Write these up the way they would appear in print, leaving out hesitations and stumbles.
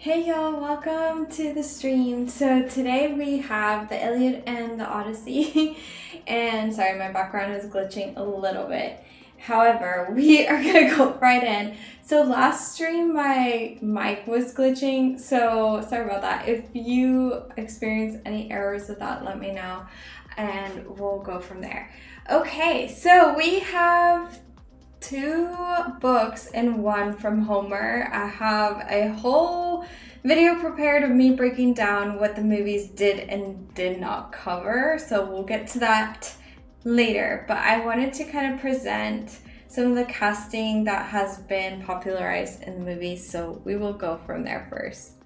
Hey y'all, welcome to the stream. So today we have the Iliad and the Odyssey. And sorry, my background is glitching a little bit. However, we are gonna go right in. So last stream my mic was glitching, so sorry about that. If you experience any errors with that, let me know and we'll go from there. Okay, so we have two books and one from Homer. I have a whole video prepared of me breaking down what the movies did and did not cover, so we'll get to that later. But I wanted to kind of present some of the casting that has been popularized in the movies, so we will go from there first.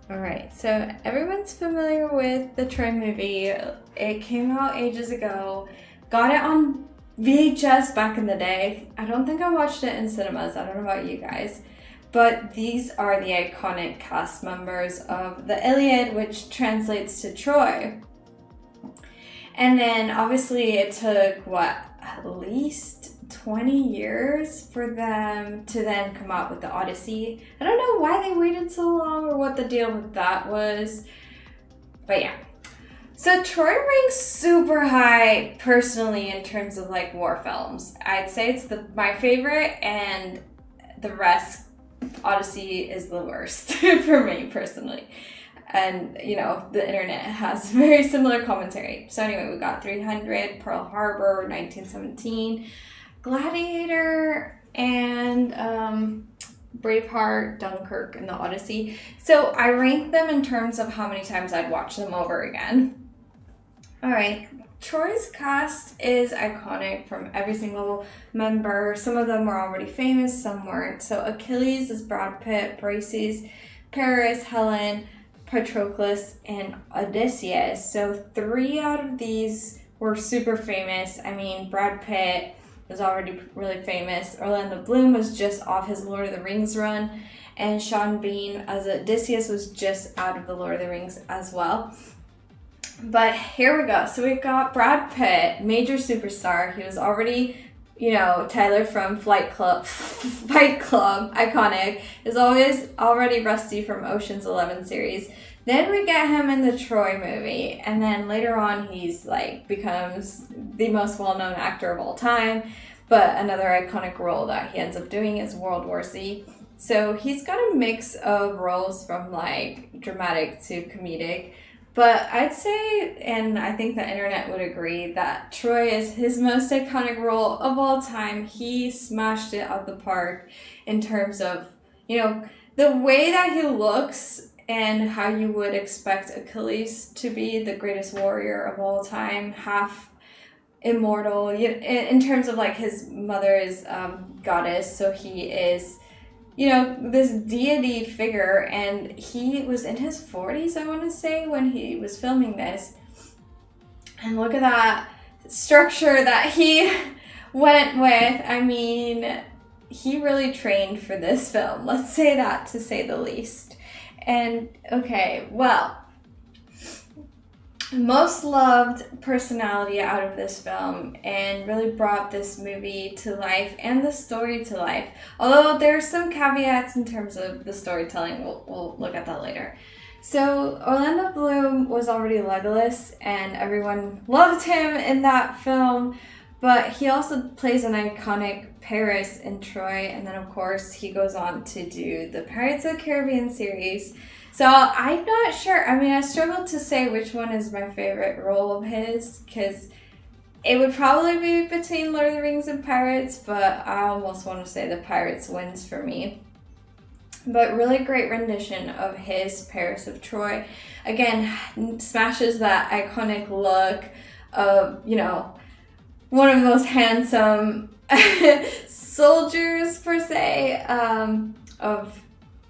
Alright, so everyone's familiar with the Troy movie. It came out ages ago. Got it on VHS back in the day. I don't think I watched it in cinemas. I don't know about you guys. But these are the iconic cast members of the Iliad, which translates to Troy. And then obviously it took, at least 20 years for them to then come out with the Odyssey. I don't know why they waited so long or what the deal with that was. But yeah. So Troy ranks super high personally in terms of like war films. I'd say it's my favorite, and the rest, Odyssey is the worst for me personally. And you know, the internet has very similar commentary. So anyway, we got 300, Pearl Harbor, 1917, Gladiator, and Braveheart, Dunkirk, and the Odyssey. So I rank them in terms of how many times I'd watch them over again. Alright, Troy's cast is iconic from every single member. Some of them were already famous, some weren't. So Achilles is Brad Pitt, Briseis, Paris, Helen, Patroclus, and Odysseus. So 3 out of these were super famous. I mean, Brad Pitt was already really famous. Orlando Bloom was just off his Lord of the Rings run. And Sean Bean as Odysseus was just out of the Lord of the Rings as well. But here we go. So we've got Brad Pitt, major superstar. He was already, you know, Tyler from Fight Club, iconic. Is always already Rusty from Ocean's 11 series. Then we get him in the Troy movie, and then later on he's like becomes the most well-known actor of all time. But another iconic role that he ends up doing is World War Z. So he's got a mix of roles from like dramatic to comedic. But I'd say, and I think the internet would agree, that Troy is his most iconic role of all time. He smashed it out the park in terms of, you know, the way that he looks and how you would expect Achilles to be the greatest warrior of all time, half immortal. In terms of like his mother is goddess, so he is, you know, this deity figure, and he was in his 40s, I want to say, when he was filming this. And look at that structure that he went with. I mean, he really trained for this film. Let's say that, to say the least. And okay, well, most loved personality out of this film and really brought this movie to life and the story to life. Although there's some caveats in terms of the storytelling, we'll look at that later. So Orlando Bloom was already Legolas and everyone loved him in that film, but he also plays an iconic Paris in Troy, and then of course he goes on to do the Pirates of the Caribbean series. So I'm not sure. I mean, I struggle to say which one is my favorite role of his, because it would probably be between Lord of the Rings and Pirates, but I almost want to say the Pirates wins for me. But really great rendition of his Paris of Troy. Again, smashes that iconic look of, you know, one of the most handsome soldiers, per se, of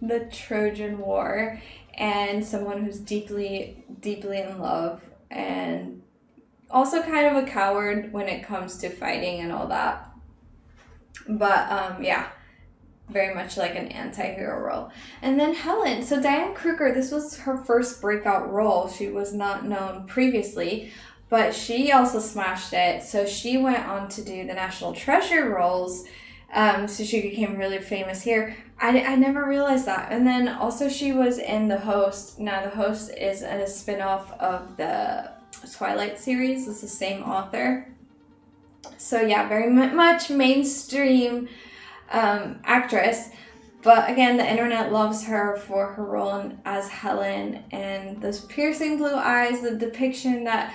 the Trojan War, and someone who's deeply, deeply in love, and also kind of a coward when it comes to fighting and all that. But yeah, very much like an anti-hero role. And then Helen. So Diane Kruger, this was her first breakout role. She was not known previously, but she also smashed it. So she went on to do the National Treasure roles So she became really famous here. I never realized that. And then also she was in The Host. Now, The Host is a spin-off of the Twilight series. It's the same author. So yeah, very much mainstream actress. But again, the internet loves her for her role as Helen and those piercing blue eyes, the depiction that,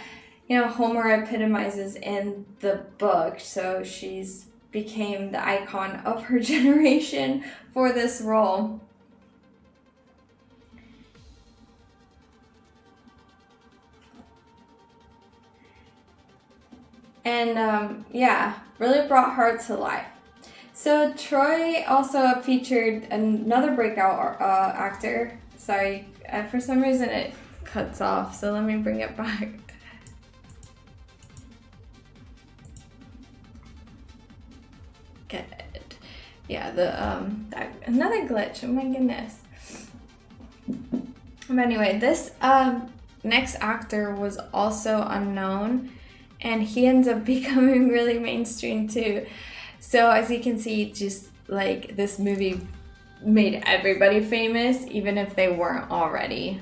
you know, Homer epitomizes in the book. So she's became the icon of her generation for this role. And yeah, really brought her to life. So Troy also featured another breakout actor. Sorry, for some reason it cuts off, so let me bring it back. Good. Yeah, another glitch. Oh my goodness. But anyway, this next actor was also unknown, and he ends up becoming really mainstream too. So as you can see, just like this movie made everybody famous, even if they weren't already.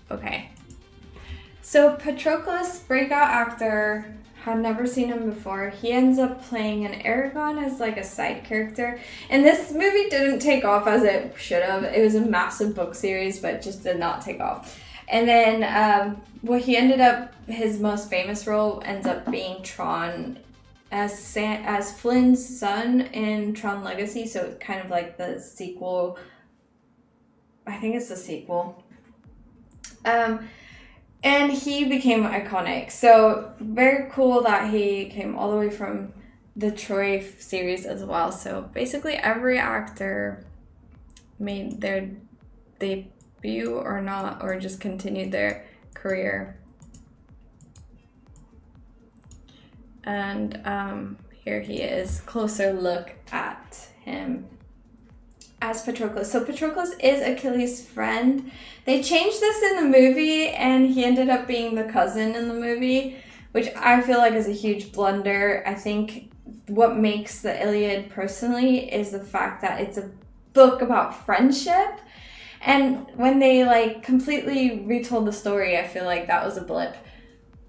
Okay. So Patroclus, breakout actor, had never seen him before. He ends up playing an Aragon as like a side character. And this movie didn't take off as it should have. It was a massive book series, but just did not take off. And then he ended up, his most famous role ends up being Tron, as Flynn's son in Tron Legacy, so it's kind of like the sequel. I think it's the sequel. And he became iconic. So very cool that he came all the way from the Troy series as well. So basically every actor made their debut or not, or just continued their career. And here he is, closer look at him as Patroclus. So Patroclus is Achilles' friend. They changed this in the movie, and he ended up being the cousin in the movie, which I feel like is a huge blunder. I think what makes the Iliad personally is the fact that it's a book about friendship. And when they like completely retold the story, I feel like that was a blip.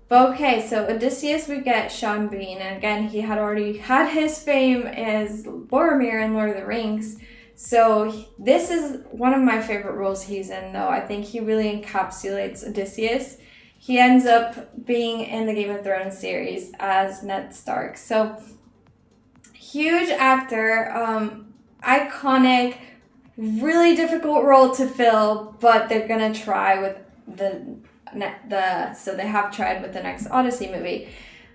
But okay, so Odysseus, we get Sean Bean, and again, he had already had his fame as Boromir in Lord of the Rings. So this is one of my favorite roles he's in, though. I think he really encapsulates Odysseus. He ends up being in the Game of Thrones series as Ned Stark. So huge actor, iconic, really difficult role to fill, but they're gonna try with so they have tried with the next Odyssey movie.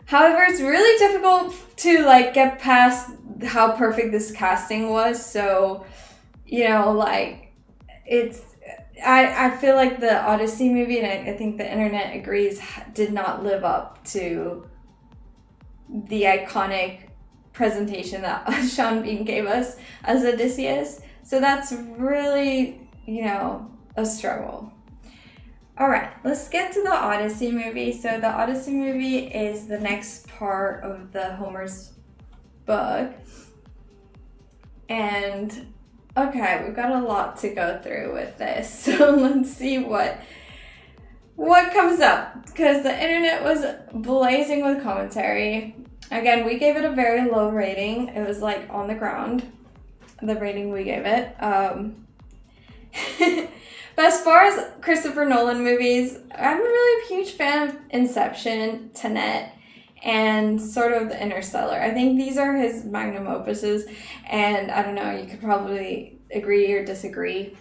However, it's really difficult to like get past how perfect this casting was. So, you know, like I feel like the Odyssey movie, and I think the internet agrees, did not live up to the iconic presentation that Sean Bean gave us as Odysseus. So that's really, you know, a struggle. All right, let's get to the Odyssey movie. So the Odyssey movie is the next part of the Homer's book. And okay, we've got a lot to go through with this. So let's see what comes up, because the internet was blazing with commentary. Again, we gave it a very low rating. It was like on the ground, the rating we gave it. But as far as Christopher Nolan movies, I'm a really huge fan of Inception, Tenet, and sort of the Interstellar. I think these are his magnum opuses, and I don't know, you could probably agree or disagree.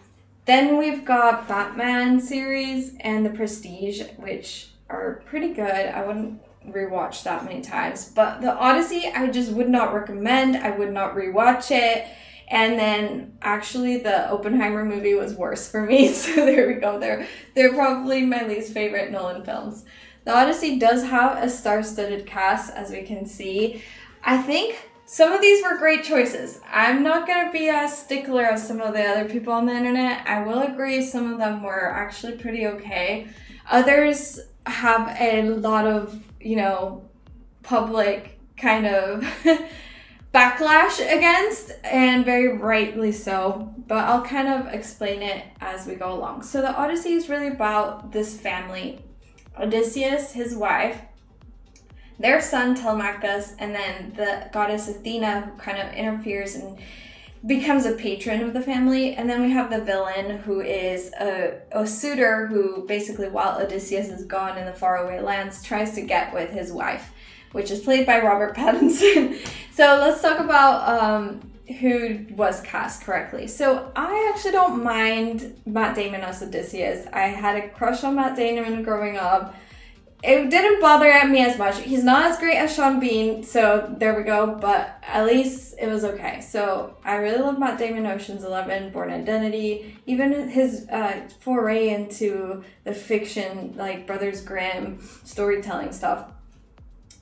Then we've got Batman series and The Prestige, which are pretty good. I wouldn't rewatch that many times. But the Odyssey, I just would not recommend. I would not rewatch it. And then actually the Oppenheimer movie was worse for me. So there we go. They're probably my least favorite Nolan films. The Odyssey does have a star-studded cast, as we can see. I think some of these were great choices. I'm not going to be as stickler as some of the other people on the internet. I will agree some of them were actually pretty okay. Others have a lot of, you know, public kind of backlash against, and very rightly so, but I'll kind of explain it as we go along. So the Odyssey is really about this family: Odysseus, his wife, their son Telemachus, and then the goddess Athena, who kind of interferes and becomes a patron of the family. And then we have the villain, who is a suitor who basically, while Odysseus is gone in the faraway lands, tries to get with his wife, which is played by Robert Pattinson. So let's talk about who was cast correctly. So I actually don't mind Matt Damon as Odysseus. I had a crush on Matt Damon growing up. It didn't bother me as much. He's not as great as Sean Bean, so there we go, but at least it was okay. So I really love Matt Damon, Ocean's 11, Born Identity, even his foray into the fiction, like Brothers Grimm storytelling stuff.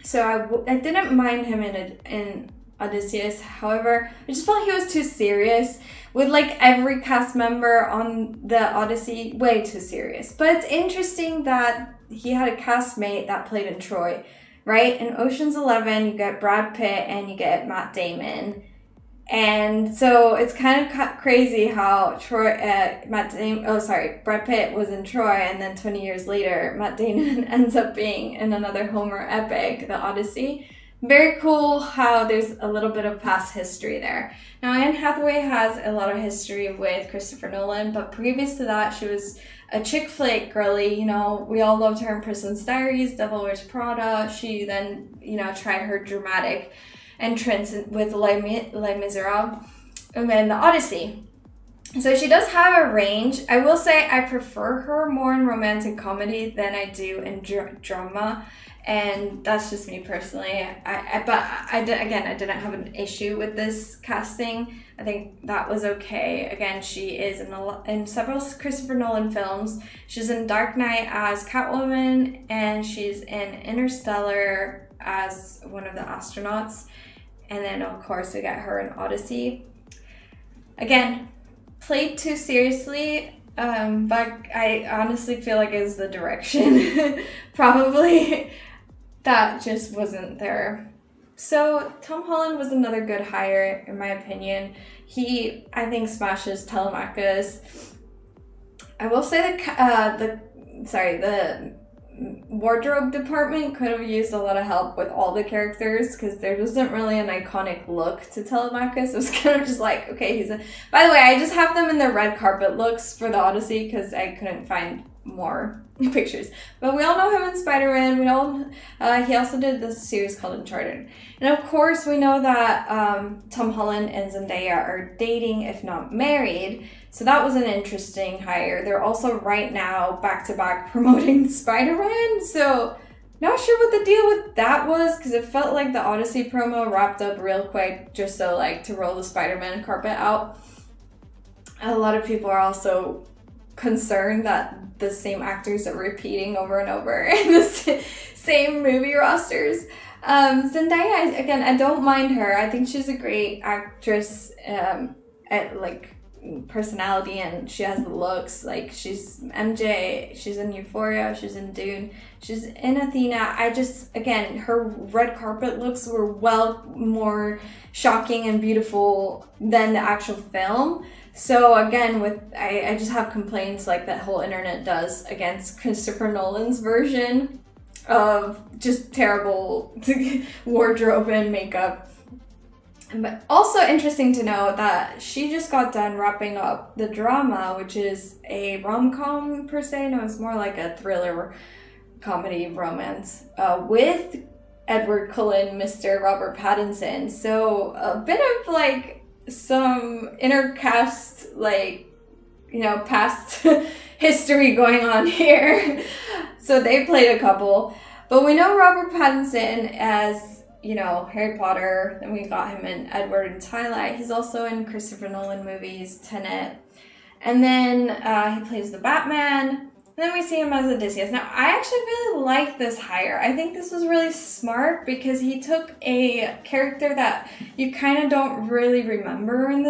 So I didn't mind him in Odysseus. However, I just felt he was too serious, with like every cast member on the Odyssey, way too serious. But it's interesting that he had a castmate that played in Troy, right? In Ocean's 11, you get Brad Pitt and you get Matt Damon. And so it's kind of crazy how Brad Pitt was in Troy, and then 20 years later, Matt Damon ends up being in another Homer epic, The Odyssey. Very cool how there's a little bit of past history there. Now, Anne Hathaway has a lot of history with Christopher Nolan, but previous to that, she was a chick flick girly. You know, we all loved her in Princess Diaries, Devil Wears Prada. She then, tried her dramatic entrance with Les Miserables, and then The Odyssey. So she does have a range. I will say I prefer her more in romantic comedy than I do in drama, and that's just me personally. I didn't have an issue with this casting. I think that was okay. Again, she is in several Christopher Nolan films. She's in Dark Knight as Catwoman, and she's in Interstellar as one of the astronauts. And then, of course, we get her in Odyssey. Again, played too seriously, but I honestly feel like it's the direction. Probably that just wasn't there. So Tom Holland was another good hire, in my opinion. He, I think, smashes Telemachus. I will say the wardrobe department could have used a lot of help with all the characters, because there wasn't really an iconic look to Telemachus. It was kind of just like, okay, by the way, I just have them in their red carpet looks for the Odyssey because I couldn't find more pictures. But we all know him in Spider-Man. He also did this series called Uncharted. And of course, we know that Tom Holland and Zendaya are dating, if not married. So that was an interesting hire. They're also right now back-to-back promoting Spider-Man. So not sure what the deal with that was, because it felt like the Odyssey promo wrapped up real quick just so to roll the Spider-Man carpet out. A lot of people are also concerned that the same actors are repeating over and over in the same movie rosters. Zendaya, again, I don't mind her. I think she's a great actress at personality, and she has the looks. She's MJ, she's in Euphoria, she's in Dune, she's in Athena. Again, her red carpet looks were well more shocking and beautiful than the actual film. So again, I just have complaints like that whole internet does against Christopher Nolan's version of just terrible wardrobe and makeup. But also interesting to know that she just got done wrapping up The Drama, which is a rom-com per se. No, it's more like a thriller comedy romance with Edward Cullen, Mr. Robert Pattinson. So a bit of some intercast, past history going on here. So they played a couple. But we know Robert Pattinson as, Harry Potter. Then we got him in Edward and Twilight. He's also in Christopher Nolan movies, Tenet. And then he plays the Batman. And then we see him as Odysseus. Now, I actually really like this hire. I think this was really smart because he took a character that you kind of don't really remember in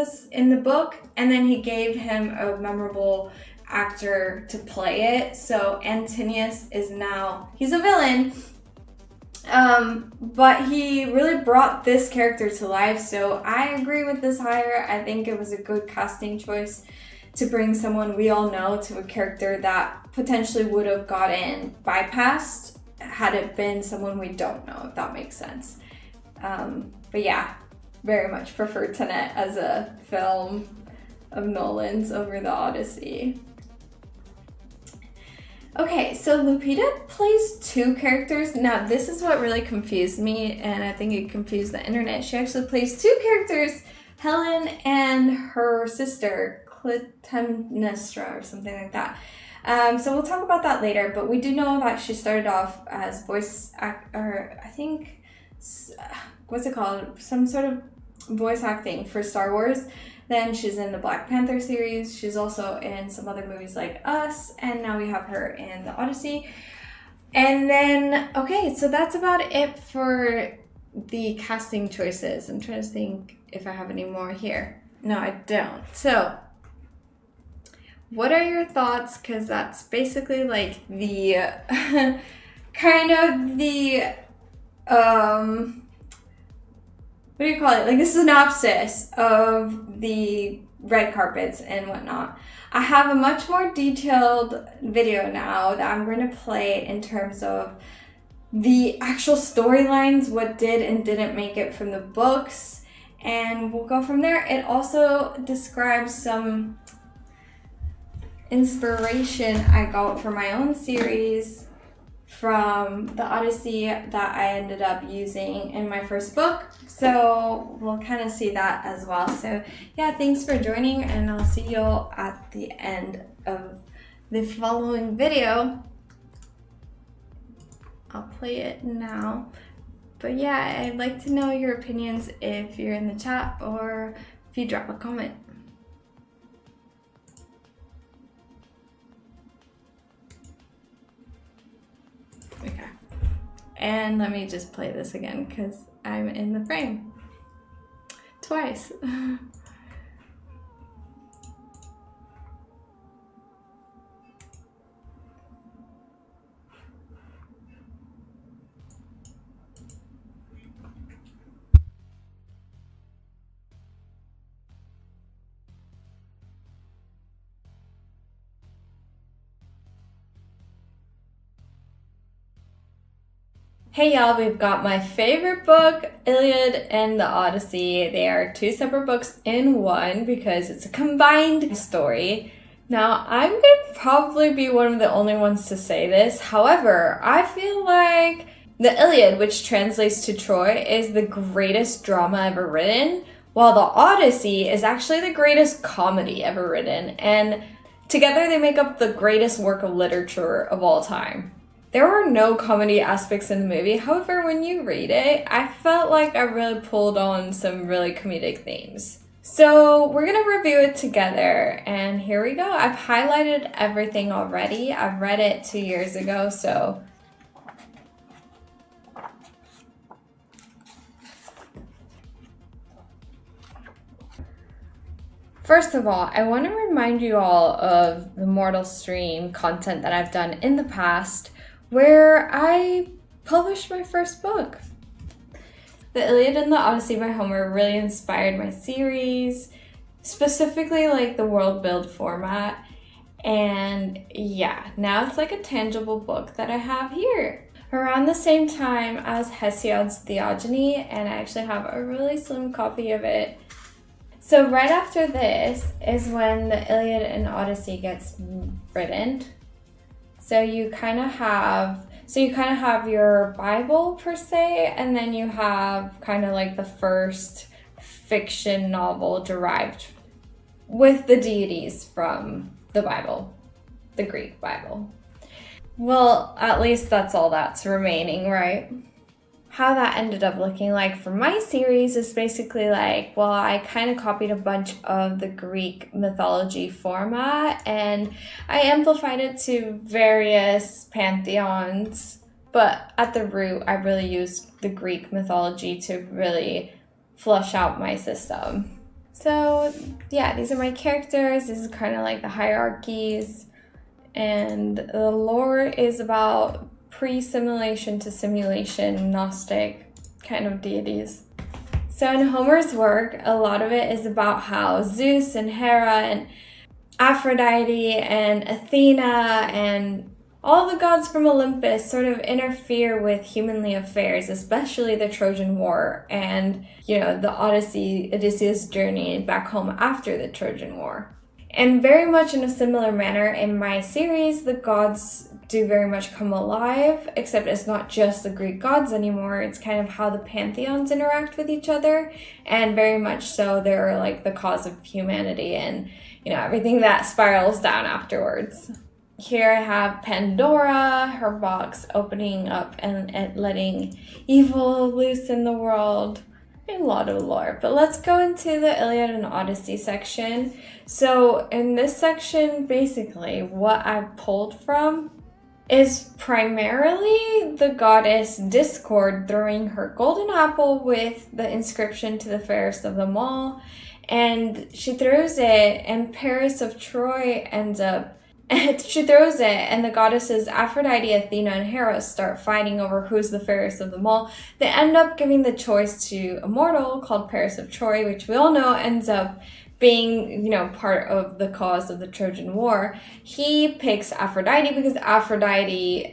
the book, and then he gave him a memorable actor to play it. So Antonius he's a villain, But he really brought this character to life, so I agree with this hire. I think it was a good casting choice to bring someone we all know to a character that potentially would have gotten bypassed had it been someone we don't know, if that makes sense. But yeah, very much prefer Tenet as a film of Nolan's over the Odyssey. Okay, so Lupita plays two characters. Now, this is what really confused me, and I think it confused the internet. She actually plays two characters, Helen and her sister, Clytemnestra, or something like that. So we'll talk about that later, but we do know that she started off as what's it called? Some sort of voice acting for Star Wars. Then she's in the Black Panther series. She's also in some other movies like Us, and now we have her in the Odyssey. And then, okay, so that's about it for the casting choices. I'm trying to think if I have any more here. No, I don't. So, what are your thoughts? Because that's basically like the kind of the what do you call it? Like a synopsis of the red carpets and whatnot. I have a much more detailed video now that I'm going to play in terms of the actual storylines, what did and didn't make it from the books, and we'll go from there. It also describes some inspiration I got for my own series from the Odyssey that I ended up using in my first book. So we'll kind of see that as well. So yeah, thanks for joining, and I'll see you all at the end of the following video. I'll play it now. But yeah, I'd like to know your opinions if you're in the chat or if you drop a comment. Okay. And let me just play this again because I'm in the frame twice. Hey y'all, we've got my favorite book, Iliad and the Odyssey. They are two separate books in one because it's a combined story. Now, I'm gonna probably be one of the only ones to say this. However, I feel like the Iliad, which translates to Troy, is the greatest drama ever written, while the Odyssey is actually the greatest comedy ever written. And together they make up the greatest work of literature of all time. There were no comedy aspects in the movie. However, when you read it, I felt like I really pulled on some really comedic themes. So we're gonna review it together, and here we go. I've highlighted everything already. I've read it 2 years ago, so. First of all, I want to remind you all of the Mortal Stream content that I've done in the past, where I published my first book. The Iliad and the Odyssey by Homer really inspired my series, specifically like the world build format. And yeah, now it's like a tangible book that I have here. Around the same time as Hesiod's Theogony, and I actually have a really slim copy of it. So right after this is when the Iliad and Odyssey gets written. So you kind of have your Bible per se, and then you have kind of like the first fiction novel derived with the deities from the Bible, the Greek Bible. Well, at least that's all that's remaining, right? How that ended up looking like for my series is basically like, well, I kind of copied a bunch of the Greek mythology format and I amplified it to various pantheons, but at the root, I really used the Greek mythology to really flush out my system. So yeah, these are my characters. This is kind of like the hierarchies, and the lore is about pre-simulation to simulation Gnostic kind of deities. So in Homer's work, a lot of it is about how Zeus and Hera and Aphrodite and Athena and all the gods from Olympus sort of interfere with humanly affairs, especially the Trojan War and, the Odysseus journey back home after the Trojan War. And very much in a similar manner in my series, the gods do very much come alive, except it's not just the Greek gods anymore. It's kind of how the pantheons interact with each other, and very much so they're like the cause of humanity and, everything that spirals down afterwards. Here I have Pandora, her box opening up and letting evil loose in the world. A lot of lore. But let's go into the Iliad and Odyssey section. So in this section, basically, what I've pulled from is primarily the goddess Discord throwing her golden apple with the inscription to the fairest of them all. And she throws it, and Paris of Troy ends up she throws it, and the goddesses Aphrodite, Athena, and Hera start fighting over who's the fairest of them all. They end up giving the choice to a mortal called Paris of Troy, which we all know ends up being, part of the cause of the Trojan War. He picks Aphrodite because Aphrodite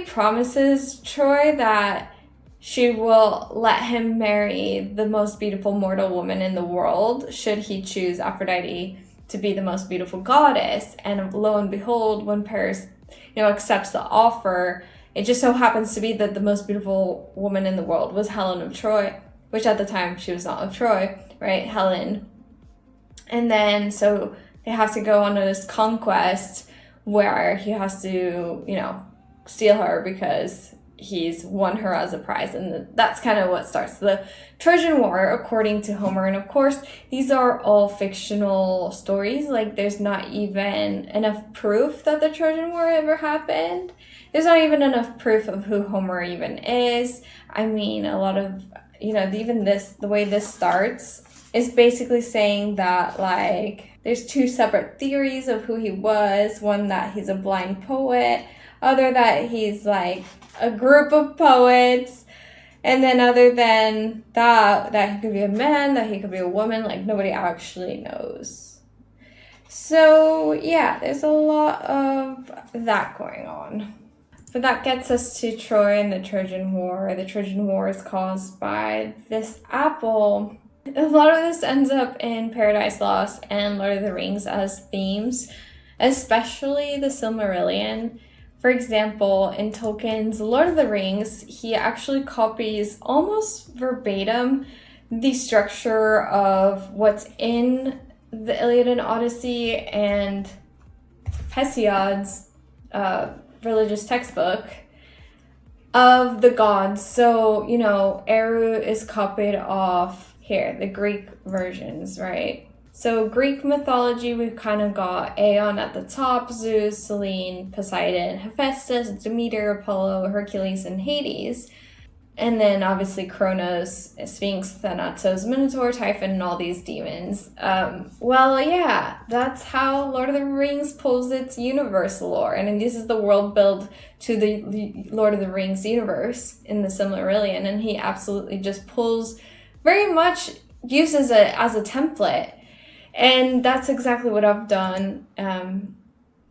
promises Troy that she will let him marry the most beautiful mortal woman in the world, should he choose Aphrodite to be the most beautiful goddess. And lo and behold, when Paris, accepts the offer, it just so happens to be that the most beautiful woman in the world was Helen of Troy, which at the time she was not of Troy, right? Helen. And then so they have to go on this conquest where he has to, steal her because he's won her as a prize, and that's kind of what starts the Trojan War according to Homer. And of course these are all fictional stories. Like, there's not even enough proof that the Trojan War ever happened. There's not even enough proof of who Homer even is. I mean, a lot of, even the way this starts is basically saying that, like, there's two separate theories of who he was. One, that he's a blind poet, other that he's like a group of poets, and then other than that he could be a man, that he could be a woman. Like, nobody actually knows. So yeah, there's a lot of that going on. But that gets us to Troy and the Trojan War. The Trojan War is caused by this apple. A lot of this ends up in Paradise Lost and Lord of the Rings as themes, especially the Silmarillion. For example, in Tolkien's Lord of the Rings, he actually copies almost verbatim the structure of what's in the Iliad and Odyssey and Hesiod's religious textbook of the gods. So, Eru is copied off here, the Greek versions, right? So Greek mythology, we've kind of got Aeon at the top, Zeus, Selene, Poseidon, Hephaestus, Demeter, Apollo, Hercules, and Hades. And then obviously Kronos, Sphinx, Thanatos, Minotaur, Typhon, and all these demons. That's how Lord of the Rings pulls its universe lore. And this is the world build to the Lord of the Rings universe in the Silmarillion. And he absolutely just pulls, very much uses it as a template. And that's exactly what I've done.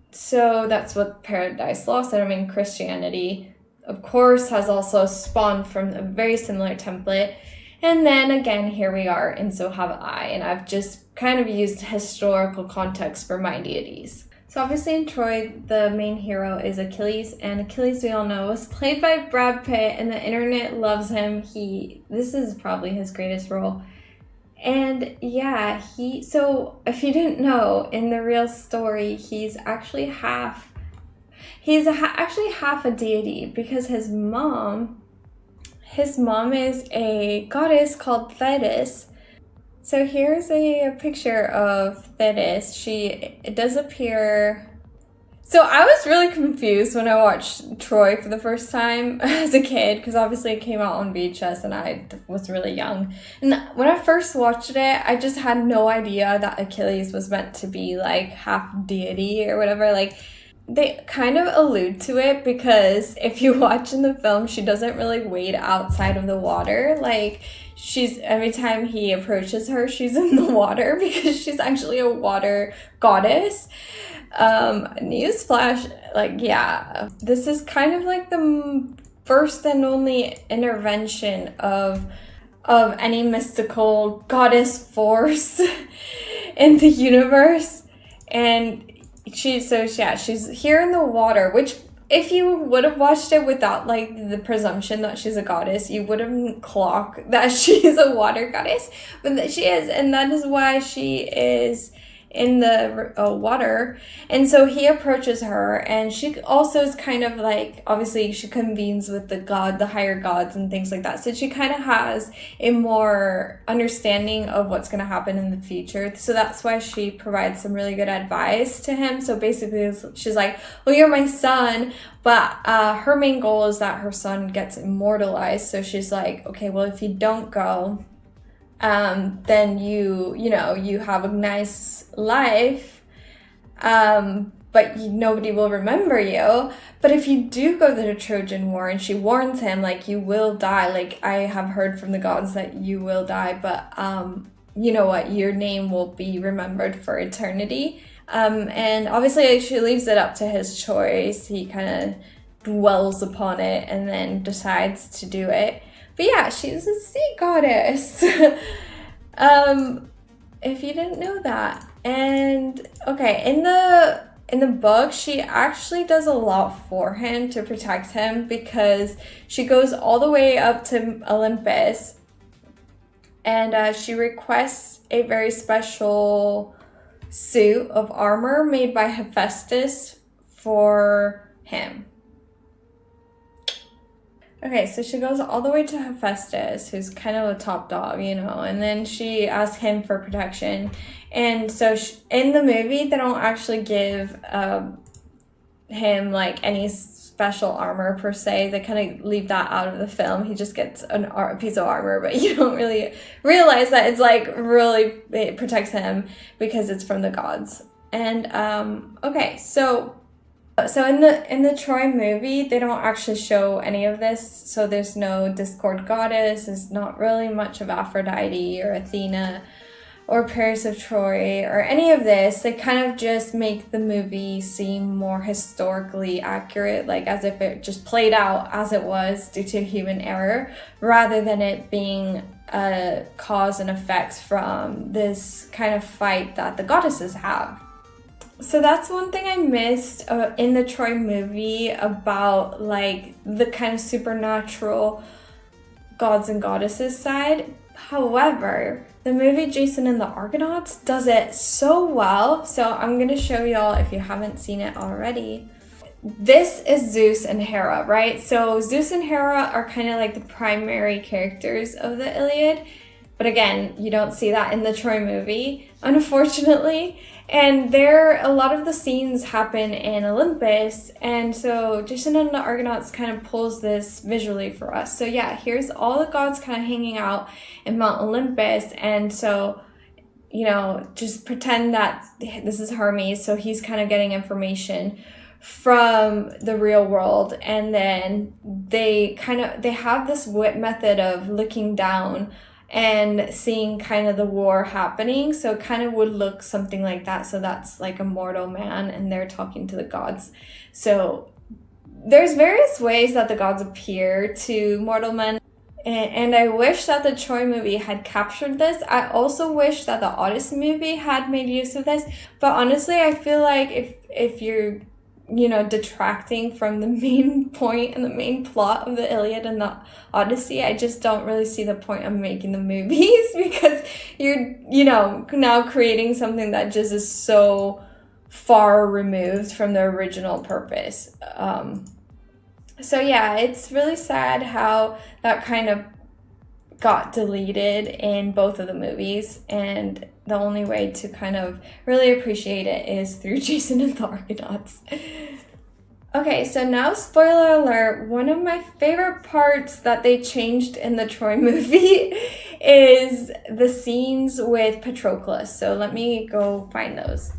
So that's what Paradise Lost did. I mean, Christianity, of course, has also spawned from a very similar template. And then again, here we are, and so have I. And I've just kind of used historical context for my deities. So obviously in Troy, the main hero is Achilles. And Achilles, we all know, was played by Brad Pitt, and the internet loves him. This is probably his greatest role. And yeah, so if you didn't know, in the real story, he's actually half a deity, because his mom is a goddess called Thetis. So here's a picture of Thetis. It does appear. So I was really confused when I watched Troy for the first time as a kid, because obviously it came out on VHS and I was really young. And when I first watched it, I just had no idea that Achilles was meant to be like half deity or whatever. Like, they kind of allude to it, because if you watch in the film, she doesn't really wade outside of the water. Like, every time he approaches her, she's in the water because she's actually a water goddess. Newsflash, like, yeah, this is kind of like the first and only intervention of any mystical goddess force in the universe. And she's here in the water, which if you would have watched it without like the presumption that she's a goddess, you wouldn't clock that she's a water goddess, but that she is, and that is why she is in the water. And so he approaches her, and she also is kind of like, obviously she convenes with the higher gods and things like that, so she kind of has a more understanding of what's going to happen in the future. So that's why she provides some really good advice to him. So basically she's like, well, you're my son, but her main goal is that her son gets immortalized. So she's like, okay, well, if you don't go, then you have a nice life, but nobody will remember you. But if you do go to the Trojan War, and she warns him, like, you will die, like, I have heard from the gods that you will die, but you know what, your name will be remembered for eternity. And obviously she leaves it up to his choice. He kind of dwells upon it and then decides to do it. But yeah, she's a sea goddess. If you didn't know that. And okay, in the book, she actually does a lot for him to protect him, because she goes all the way up to Olympus, and she requests a very special suit of armor made by Hephaestus for him. Okay, so she goes all the way to Hephaestus, who's kind of a top dog, and then she asks him for protection. And so in the movie, they don't actually give him like any special armor per se. They kind of leave that out of the film. He just gets a piece of armor, but you don't really realize that it's like really, it protects him because it's from the gods. And okay, so in the Troy movie, they don't actually show any of this. So there's no Discord goddess. There's not really much of Aphrodite or Athena or Paris of Troy or any of this. They kind of just make the movie seem more historically accurate, like as if it just played out as it was due to human error, rather than it being a cause and effect from this kind of fight that the goddesses have. So that's one thing I missed in the Troy movie about like the kind of supernatural gods and goddesses side. However, the movie Jason and the Argonauts does it so well. So I'm going to show y'all if you haven't seen it already. This is Zeus and Hera, right? So Zeus and Hera are kind of like the primary characters of the Iliad. But again, you don't see that in the Troy movie, unfortunately. And a lot of the scenes happen in Olympus, and so Jason and the Argonauts kind of pulls this visually for us. So yeah, here's all the gods kind of hanging out in Mount Olympus, and so, just pretend that this is Hermes, so he's kind of getting information from the real world, and then they have this method of looking down and seeing kind of the war happening. So it kind of would look something like that. So that's like a mortal man, and they're talking to the gods. So there's various ways that the gods appear to mortal men. And I wish that the Troy movie had captured this. I also wish that the Odyssey movie had made use of this. But honestly, I feel like if you're detracting from the main point and the main plot of the Iliad and the Odyssey, I just don't really see the point of making the movies, because you're, now creating something that just is so far removed from the original purpose. So yeah, it's really sad how that kind of got deleted in both of the movies, and the only way to kind of really appreciate it is through Jason and the Argonauts. Okay, so now spoiler alert, one of my favorite parts that they changed in the Troy movie is the scenes with Patroclus. So let me go find those.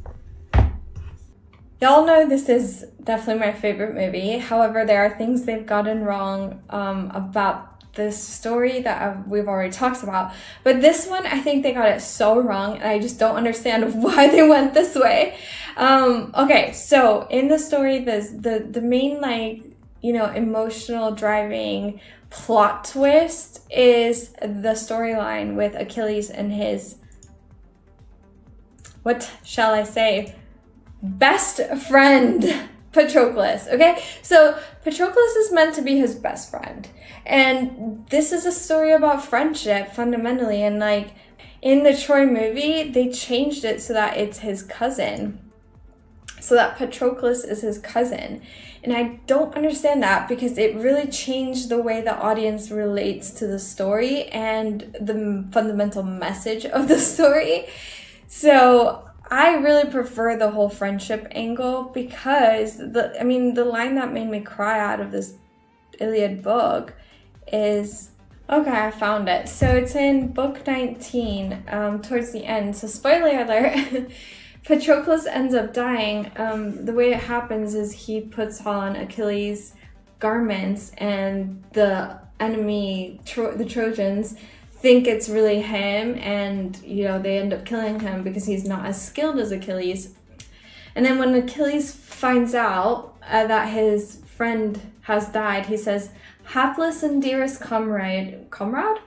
Y'all know this is definitely my favorite movie. However, there are things they've gotten wrong about this story that we've already talked about. But this one, I think they got it so wrong, and I just don't understand why they went this way. Okay, so in the story, the main, like, you know, emotional driving plot twist is the storyline with Achilles and his, what shall I say, best friend Patroclus. Okay, so Patroclus is meant to be his best friend, and this is a story about friendship fundamentally. And like in the Troy movie, they changed it so that it's his cousin, so that Patroclus is his cousin. And I don't understand that, because it really changed the way the audience relates to the story and the fundamental message of the story. So I really prefer the whole friendship angle, because the line that made me cry out of this Iliad book is, okay, I found it. So it's in book 19, towards the end. So spoiler alert, Patroclus ends up dying. The way it happens is he puts on Achilles' garments, and the enemy, the Trojans, think it's really him, and you know, they end up killing him because he's not as skilled as Achilles. And then when Achilles finds out that his friend has died, he says, "Hapless and dearest comrade, hapless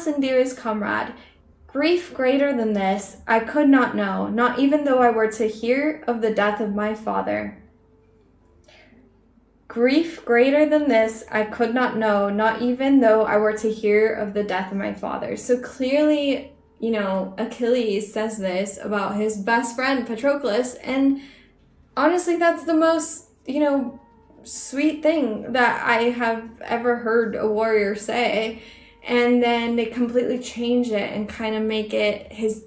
and dearest comrade, grief greater than this I could not know, not even though I were to hear of the death of my father. Grief greater than this I could not know, not even though I were to hear of the death of my father." So clearly, you know, Achilles says this about his best friend Patroclus, and honestly, that's the most, you know, sweet thing that I have ever heard a warrior say. And then they completely change it and kind of make it his,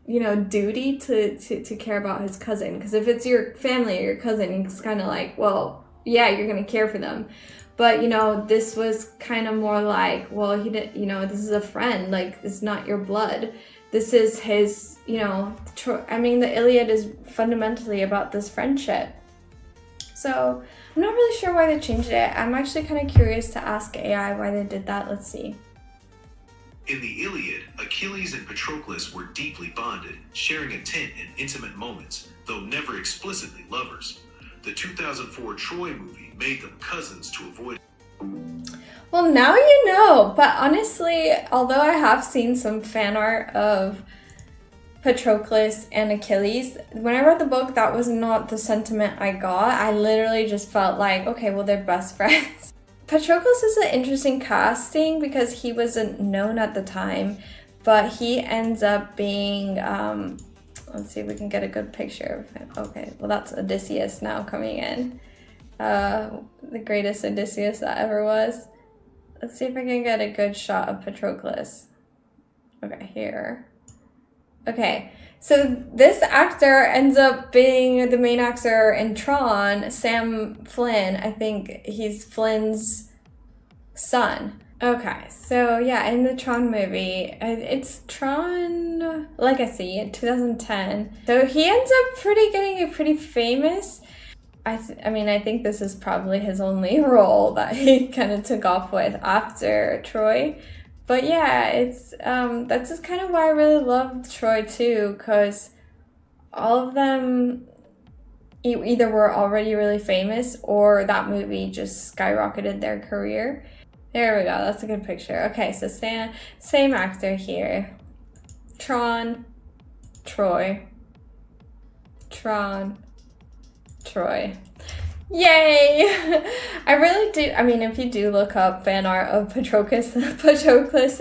you know, duty to care about his cousin. Because if it's your family or your cousin, it's kind of like, well, yeah, you're going to care for them. But, you know, this was kind of more like, well, he didn't, you know, this is a friend. Like, it's not your blood. This is his, you know, the Iliad is fundamentally about this friendship. So I'm not really sure why they changed it. I'm actually kind of curious to ask AI why they did that. Let's see. In the Iliad, Achilles and Patroclus were deeply bonded, sharing a tent and intimate moments, though never explicitly lovers. The 2004 Troy movie made them cousins to avoid... Well, now you know, but honestly, although I have seen some fan art of Patroclus and Achilles, when I read the book, that was not the sentiment I got. I literally just felt like, okay, well, they're best friends. Patroclus is an interesting casting because he wasn't known at the time, but he ends up being, let's see if we can get a good picture of him. Okay, well, that's Odysseus now coming in. The greatest Odysseus that ever was. Let's see if I can get a good shot of Patroclus. Okay, here. Okay, so this actor ends up being the main actor in Tron, Sam Flynn. I think he's Flynn's son. Okay, so yeah, in the Tron movie, it's Tron Legacy in 2010. So he ends up getting pretty famous. I think this is probably his only role that he kind of took off with after Troy. But yeah, it's that's just kind of why I really loved Troy too, because all of them either were already really famous or that movie just skyrocketed their career. There we go, that's a good picture. Okay, so same actor here. Tron, Troy. Tron, Troy. Yay! I really do. I mean, if you do look up fan art of Patroclus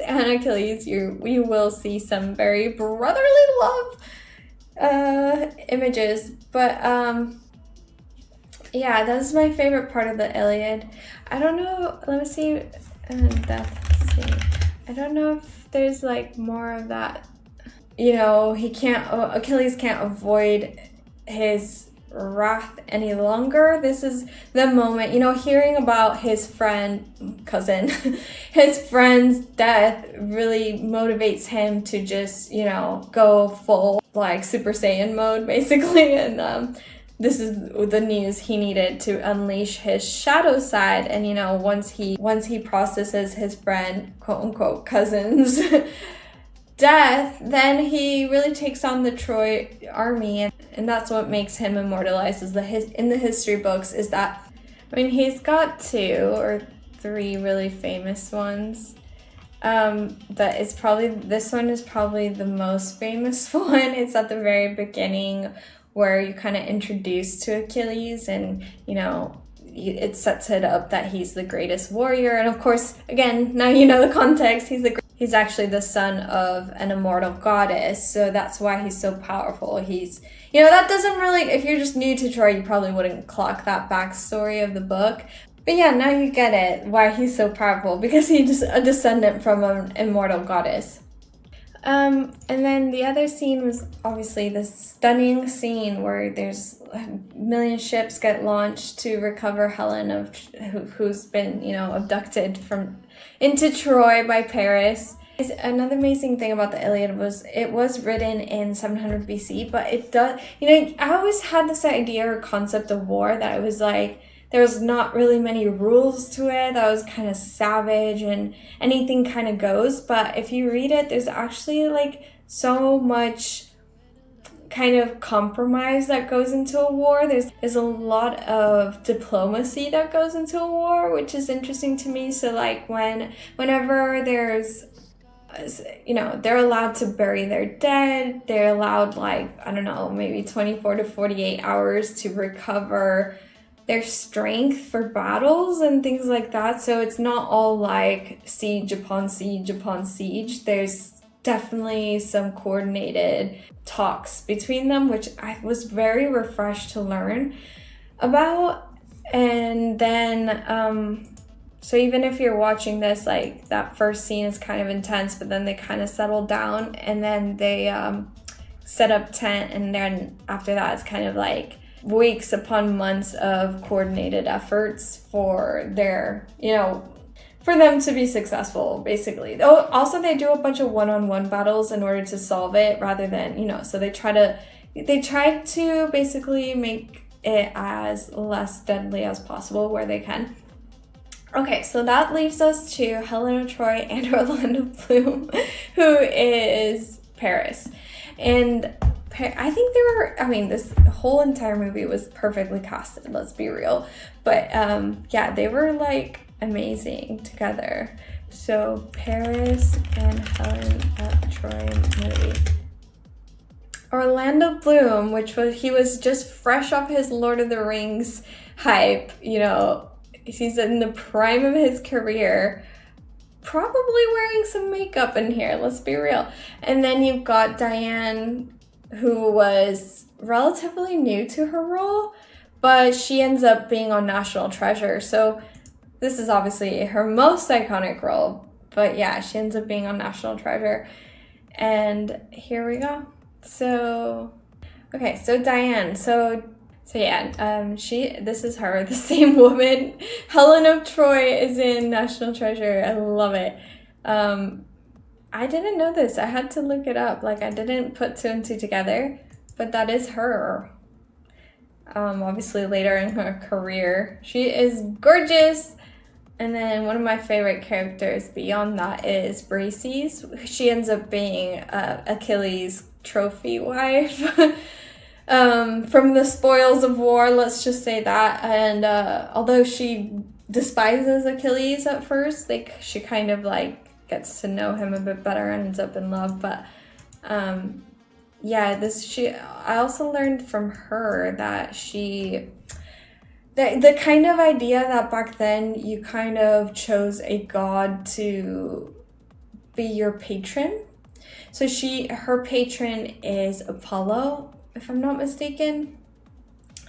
and Achilles, you will see some very brotherly love images. But yeah, that's my favorite part of the Iliad. I don't know. Let me see. I don't know if there's like more of that. You know, Achilles can't avoid his wrath any longer. This is the moment, you know, hearing about his cousin, his friend's death really motivates him to just, you know, go full like Super Saiyan mode basically. And this is the news he needed to unleash his shadow side. And, you know, once he processes his friend, quote unquote, cousin's death, then he really takes on the Troy army. And that's what makes him immortalized in the history books, is that, I mean, he's got 2 or 3 really famous ones. But this one is probably the most famous one. It's at the very beginning, where you kind of introduced to Achilles, and, you know, it sets it up that he's the greatest warrior. And of course, again, now you know the context, he's actually the son of an immortal goddess, so that's why he's so powerful. He's, you know, that doesn't really, if you're just new to Troy, you probably wouldn't clock that backstory of the book. But yeah, now you get it, why he's so powerful, because he's just a descendant from an immortal goddess. And then the other scene was obviously this stunning scene where there's a million ships get launched to recover Helen, who's been, you know, abducted into Troy by Paris. Another amazing thing about the Iliad was it was written in 700 BC, but it does, you know, I always had this idea or concept of war that it was like, there was not really many rules to it, that was kind of savage and anything kind of goes. But if you read it, there's actually like so much kind of compromise that goes into a war. There's a lot of diplomacy that goes into a war, which is interesting to me. So like whenever there's, you know, they're allowed to bury their dead, they're allowed like, I don't know, maybe 24 to 48 hours to recover their strength for battles and things like that. So it's not all like siege upon siege upon siege. There's definitely some coordinated talks between them, which I was very refreshed to learn about. And then, so even if you're watching this, like that first scene is kind of intense, but then they kind of settle down, and then they set up tent, and then after that it's kind of like weeks upon months of coordinated efforts for their, you know, for them to be successful, basically. Oh, also they do a bunch of one-on-one battles in order to solve it, rather than, you know, so they try to basically make it as less deadly as possible where they can. Okay, so that leaves us to Helen of Troy and Orlando Bloom, who is Paris. And I think this whole entire movie was perfectly casted, let's be real. But yeah, they were like amazing together. So Paris and Helen of Troy movie. Orlando Bloom, he was just fresh off his Lord of the Rings hype, you know, he's in the prime of his career, probably wearing some makeup in here, let's be real. And then you've got Diane, who was relatively new to her role, but she ends up being on National Treasure. So this is obviously her most iconic role, but yeah, she ends up being on National Treasure. And here we go. So, okay, so Diane, so yeah, this is her, the same woman. Helen of Troy is in National Treasure. I love it. I didn't know this. I had to look it up. Like, I didn't put 2 and 2 together, but that is her. Obviously later in her career. She is gorgeous. And then one of my favorite characters beyond that is Bracy's. She ends up being Achilles' trophy wife. From the spoils of war, let's just say that. And although she despises Achilles at first, like, she kind of like gets to know him a bit better and ends up in love. But yeah, I also learned from her that the kind of idea that back then you kind of chose a god to be your patron. So her patron is Apollo, if I'm not mistaken.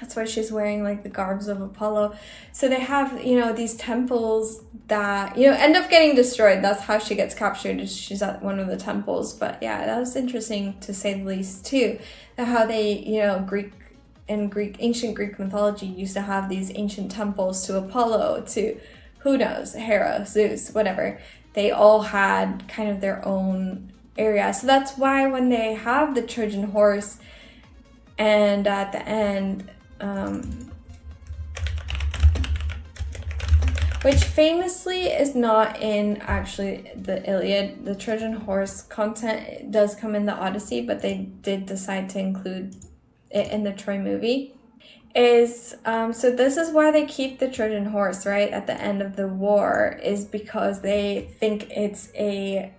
That's why she's wearing like the garbs of Apollo. So they have, you know, these temples that, you know, end up getting destroyed. That's how she gets captured. She's at one of the temples. But yeah, that was interesting to say the least too. How they, you know, Greek in ancient Greek mythology used to have these ancient temples to Apollo, to who knows, Hera, Zeus, whatever. They all had kind of their own area. So that's why when they have the Trojan horse and at the end, which famously is not in actually the Iliad. The Trojan horse content does come in the Odyssey, but they did decide to include it in the Troy movie. So this is why they keep the Trojan horse right at the end of the war, is because they think it's a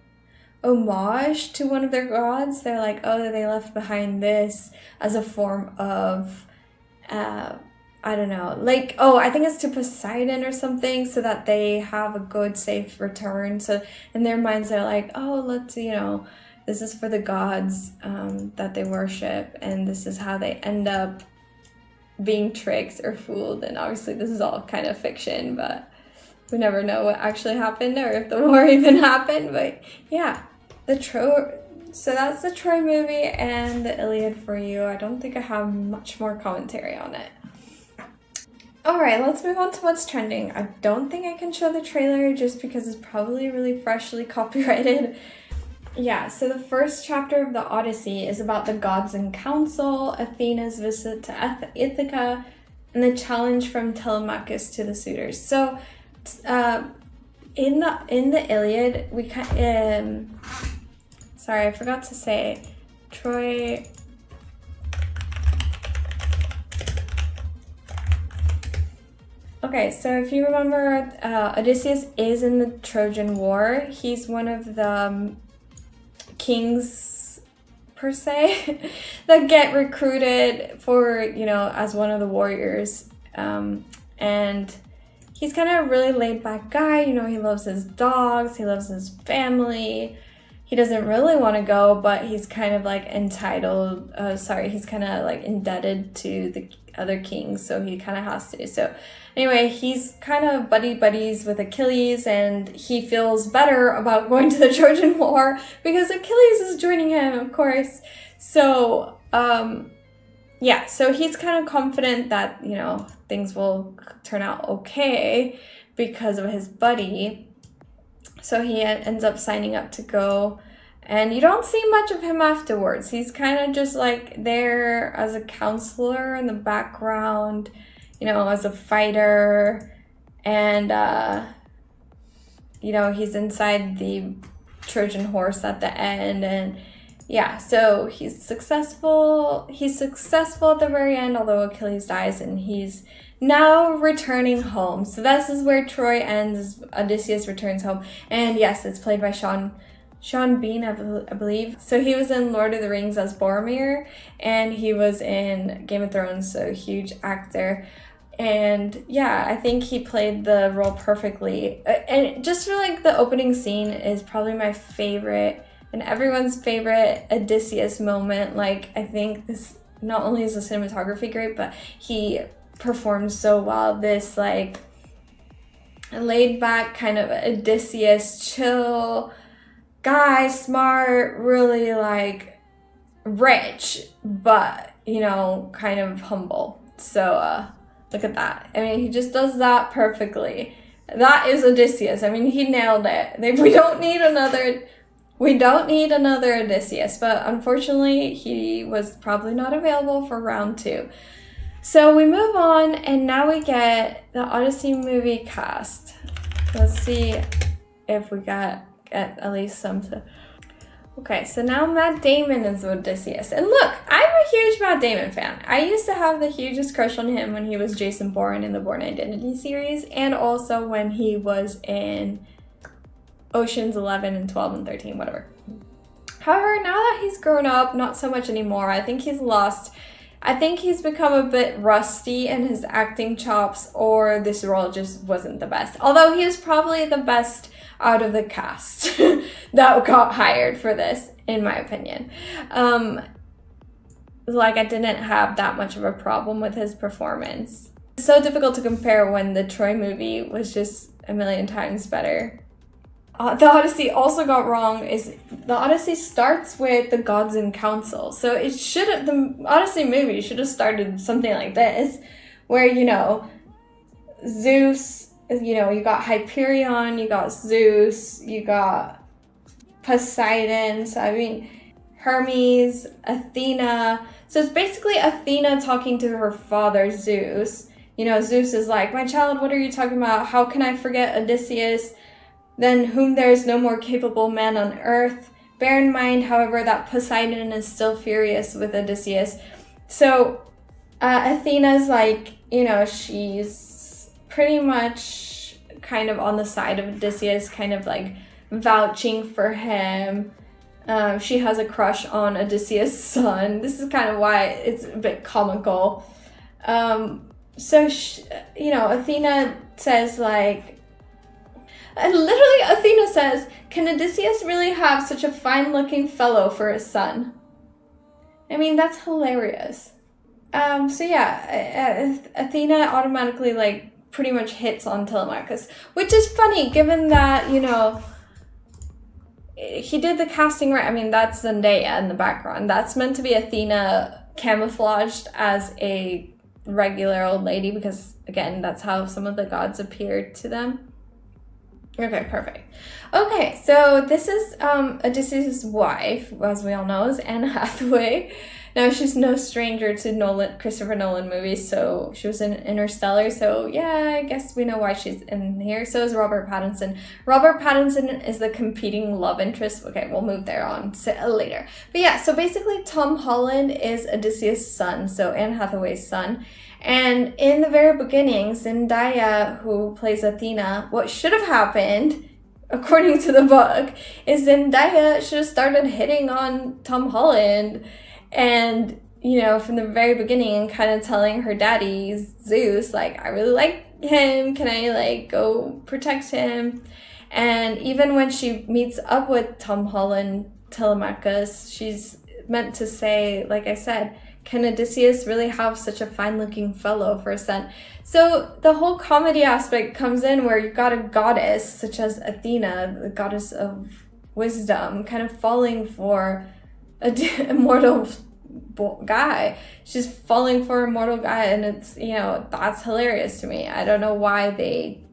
homage to one of their gods. They're like, oh, they left behind this as a form of I don't know, like, oh, I think it's to Poseidon or something, so that they have a good, safe return. So in their minds, they're like, oh, let's, this is for the gods that they worship, and this is how they end up being tricked or fooled. And obviously this is all kind of fiction, but we never know what actually happened or if the war even happened. But yeah, so that's the Troy movie and the Iliad for you. I don't think I have much more commentary on it. Alright, let's move on to what's trending. I don't think I can show the trailer just because it's probably really freshly copyrighted. Yeah, so the first chapter of the Odyssey is about the gods in council, Athena's visit to Ithaca, and the challenge from Telemachus to the suitors. So, in the Iliad, we sorry, I forgot to say, Troy. Okay, so if you remember, Odysseus is in the Trojan War. He's one of the kings, per se, that get recruited for, as one of the warriors. And he's kind of a really laid-back guy. He loves his dogs, he loves his family. He doesn't really want to go, but he's kind of like entitled, he's kind of like indebted to the other kings, so he kind of has to. So anyway, he's kind of buddies with Achilles, and he feels better about going to the Trojan War because Achilles is joining him, of course. So, so he's kind of confident that, things will turn out okay because of his buddy. So he ends up signing up to go, and you don't see much of him afterwards. He's kind of just like there as a counselor in the background, as a fighter, and he's inside the Trojan horse at the end, and yeah, so he's successful at the very end, although Achilles dies, and he's now returning home. So this is where Troy ends. Odysseus returns home, and yes, it's played by Sean Bean, I believe. So he was in Lord of the Rings as Boromir, and he was in Game of Thrones, so huge actor. And yeah, I think he played the role perfectly. And just for like the opening scene is probably my favorite and everyone's favorite Odysseus moment. Like, I think this, not only is the cinematography great, but he performed so well. This like laid back kind of Odysseus, chill guy, smart, really like rich, but kind of humble. So look at that. I mean, he just does that perfectly. That is Odysseus. I mean, he nailed it. We don't need another Odysseus, but unfortunately he was probably not available for round 2. So we move on, and now we get the Odyssey movie cast. Let's see if we get at least some. Okay, so now Matt Damon is Odysseus. And look, I'm a huge Matt Damon fan. I used to have the hugest crush on him when he was Jason Bourne in the Bourne Identity series, and also when he was in Ocean's 11 and 12 and 13, whatever. However, now that he's grown up, not so much anymore. I think he's become a bit rusty in his acting chops, or this role just wasn't the best. Although he was probably the best out of the cast that got hired for this, in my opinion. I didn't have that much of a problem with his performance. It's so difficult to compare when the Troy movie was just a million times better. the Odyssey also got wrong is the Odyssey starts with the gods in council. So the Odyssey movie should have started something like this, where, you know, Zeus, you know, you got Hyperion, you got Zeus, you got Poseidon, so I mean, Hermes, Athena. So it's basically Athena talking to her father, Zeus. You know, Zeus is like, my child, what are you talking about? How can I forget Odysseus, than whom there is no more capable man on earth? Bear in mind, however, that Poseidon is still furious with Odysseus. So Athena's like, you know, she's pretty much kind of on the side of Odysseus, kind of like vouching for him. She has a crush on Odysseus' son. This is kind of why it's a bit comical. So, you know, Athena says like, and literally Athena says, can Odysseus really have such a fine-looking fellow for a son? I mean, that's hilarious. So yeah, Athena automatically like pretty much hits on Telemachus, which is funny given that, you know, he did the casting right. I mean, that's Zendaya in the background. That's meant to be Athena camouflaged as a regular old lady because, again, that's how some of the gods appeared to them. Okay, perfect. Okay, so this is Odysseus' wife, as we all know, is Anne Hathaway. Now, she's no stranger to Christopher Nolan movies, so she was in Interstellar, so yeah, I guess we know why she's in here. So is Robert Pattinson. Robert Pattinson is the competing love interest. Okay, we'll move there on later. But yeah, so basically Tom Holland is Odysseus' son, so Anne Hathaway's son. And in the very beginning, Zendaya, who plays Athena, what should have happened, according to the book, is Zendaya should have started hitting on Tom Holland. And, you know, from the very beginning and kind of telling her daddy, Zeus, like, I really like him. Can I, like, go protect him? And even when she meets up with Tom Holland, Telemachus, she's meant to say, like I said, can Odysseus really have such a fine-looking fellow for a son? So the whole comedy aspect comes in where you've got a goddess, such as Athena, the goddess of wisdom, kind of falling for a immortal guy. She's falling for a mortal guy, and it's, you know, that's hilarious to me. I don't know why they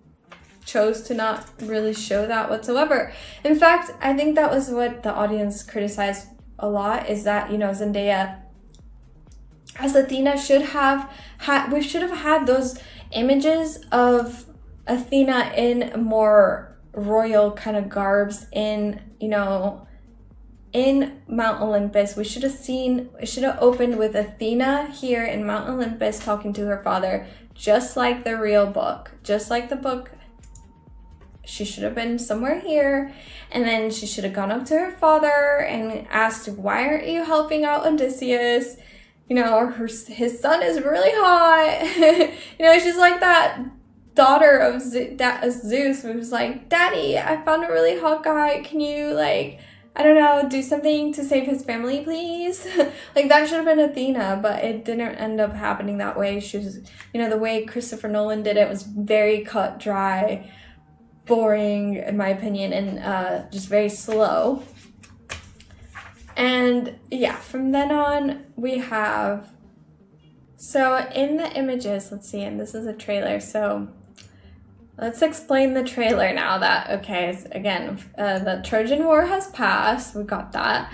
chose to not really show that whatsoever. In fact, I think that was what the audience criticized a lot, is that, you know, Zendaya as Athena should have we should have had those images of Athena in more royal kind of garbs in, you know, in Mount Olympus. It should have opened with Athena here in Mount Olympus talking to her father, just like the real book. Just like the book, she should have been somewhere here, and then she should have gone up to her father and asked, why aren't you helping out Odysseus? You know, his son is really hot. You know, she's like that daughter of Zeus, who was like, Daddy, I found a really hot guy. Can you, like, I don't know, do something to save his family, please? Like, that should have been Athena, but it didn't end up happening that way. She was, you know, the way Christopher Nolan did it was very cut, dry, boring, in my opinion, and just very slow. And yeah, from then on, we have, so in the images, let's see, and this is a trailer, so let's explain the trailer now that, okay, again, the Trojan War has passed, we got that.